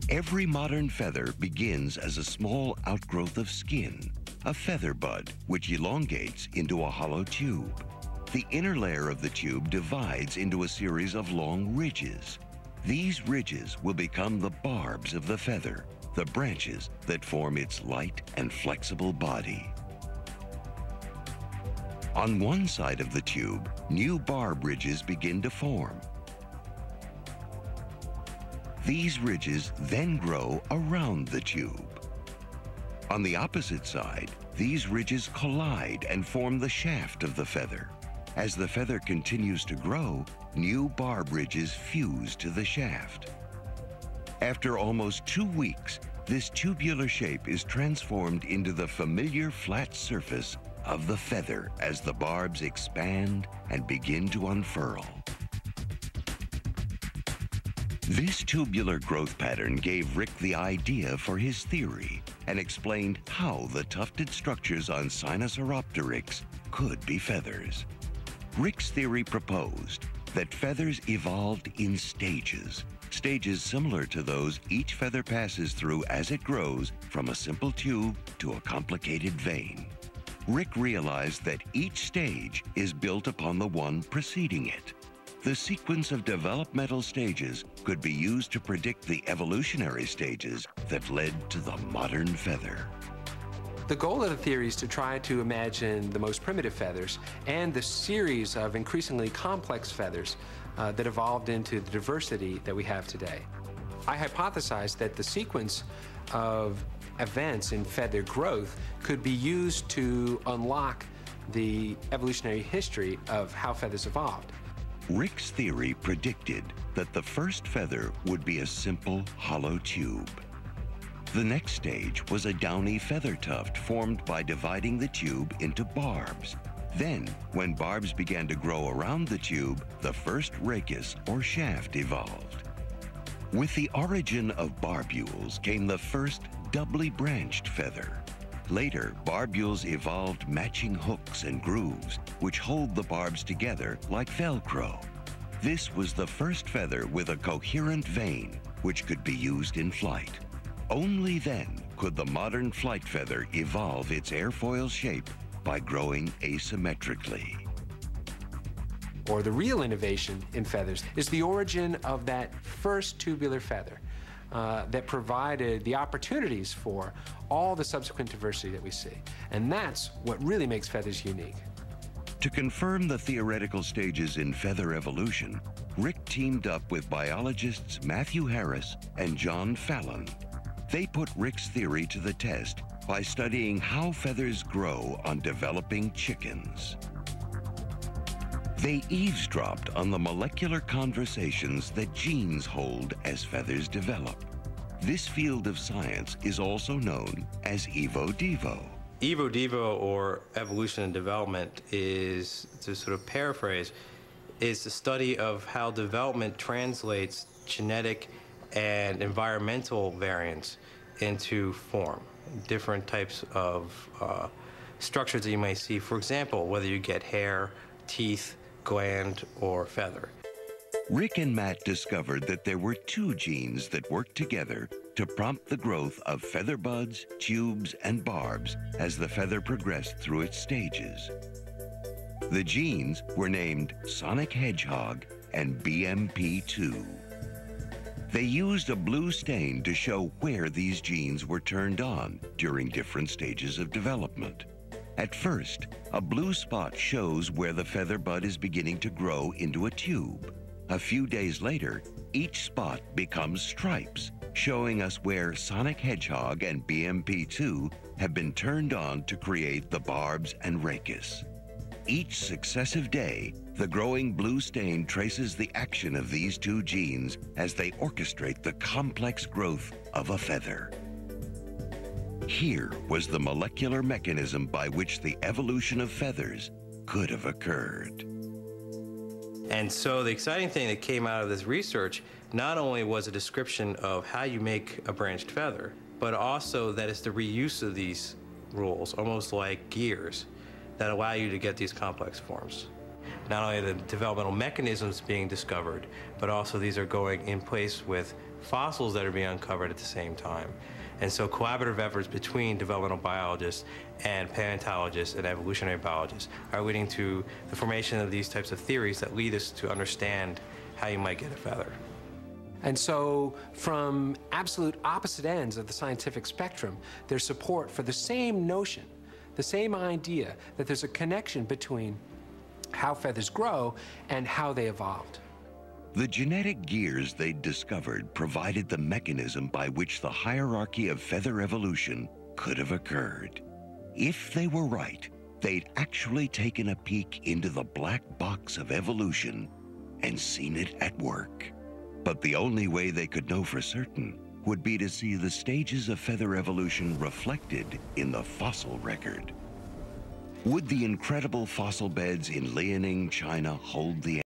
Every modern feather begins as a small outgrowth of skin, a feather bud, which elongates into a hollow tube. The inner layer of the tube divides into a series of long ridges. These ridges will become the barbs of the feather, the branches that form its light and flexible body. On one side of the tube, new barb ridges begin to form. These ridges then grow around the tube. On the opposite side, these ridges collide and form the shaft of the feather. As the feather continues to grow, new barb ridges fuse to the shaft. After almost 2 weeks, this tubular shape is transformed into the familiar flat surface of the feather as the barbs expand and begin to unfurl. This tubular growth pattern gave Rick the idea for his theory and explained how the tufted structures on Sinosauropteryx could be feathers. Rick's theory proposed that feathers evolved in stages, stages similar to those each feather passes through as it grows from a simple tube to a complicated vein. Rick realized that each stage is built upon the one preceding it. The sequence of developmental stages could be used to predict the evolutionary stages that led to the modern feather. The goal of the theory is to try to imagine the most primitive feathers and the series of increasingly complex feathers that evolved into the diversity that we have today. I hypothesized that the sequence of events in feather growth could be used to unlock the evolutionary history of how feathers evolved. Rick's theory predicted that the first feather would be a simple hollow tube. The next stage was a downy feather tuft formed by dividing the tube into barbs. Then, when barbs began to grow around the tube, the first rachis or shaft evolved. With the origin of barbules came the first doubly branched feather. Later, barbules evolved matching hooks and grooves, which hold the barbs together like Velcro. This was the first feather with a coherent vein, which could be used in flight. Only then could the modern flight feather evolve its airfoil shape by growing asymmetrically. Or the real innovation in feathers is the origin of that first tubular feather that provided the opportunities for all the subsequent diversity that we see. And that's what really makes feathers unique. To confirm the theoretical stages in feather evolution, Rick teamed up with biologists Matthew Harris and John Fallon. They put Rick's theory to the test by studying how feathers grow on developing chickens. They eavesdropped on the molecular conversations that genes hold as feathers develop. This field of science is also known as Evo-Devo. Evo-Devo, or evolution and development, is, to sort of paraphrase, is the study of how development translates genetic and environmental variants into form, different types of structures that you may see. For example, whether you get hair, teeth, gland, or feather. Rick and Matt discovered that there were 2 genes that worked together to prompt the growth of feather buds, tubes, and barbs as the feather progressed through its stages. The genes were named sonic hedgehog and BMP2. They used a blue stain to show where these genes were turned on during different stages of development. At first, a blue spot shows where the feather bud is beginning to grow into a tube. A few days later, each spot becomes stripes, showing us where sonic hedgehog and BMP2 have been turned on to create the barbs and rachis. Each successive day, the growing blue stain traces the action of these 2 genes as they orchestrate the complex growth of a feather. Here was the molecular mechanism by which the evolution of feathers could have occurred. And so the exciting thing that came out of this research not only was a description of how you make a branched feather, but also that it's the reuse of these rules, almost like gears, that allow you to get these complex forms. Not only the developmental mechanisms being discovered, but also these are going in place with fossils that are being uncovered at the same time. And so collaborative efforts between developmental biologists and paleontologists and evolutionary biologists are leading to the formation of these types of theories that lead us to understand how you might get a feather. And so, from absolute opposite ends of the scientific spectrum, there's support for the same notion, the same idea that there's a connection between how feathers grow and how they evolved. The genetic gears they'd discovered provided the mechanism by which the hierarchy of feather evolution could have occurred. If they were right, they'd actually taken a peek into the black box of evolution and seen it at work. But the only way they could know for certain would be to see the stages of feather evolution reflected in the fossil record. Would the incredible fossil beds in Liaoning, China hold the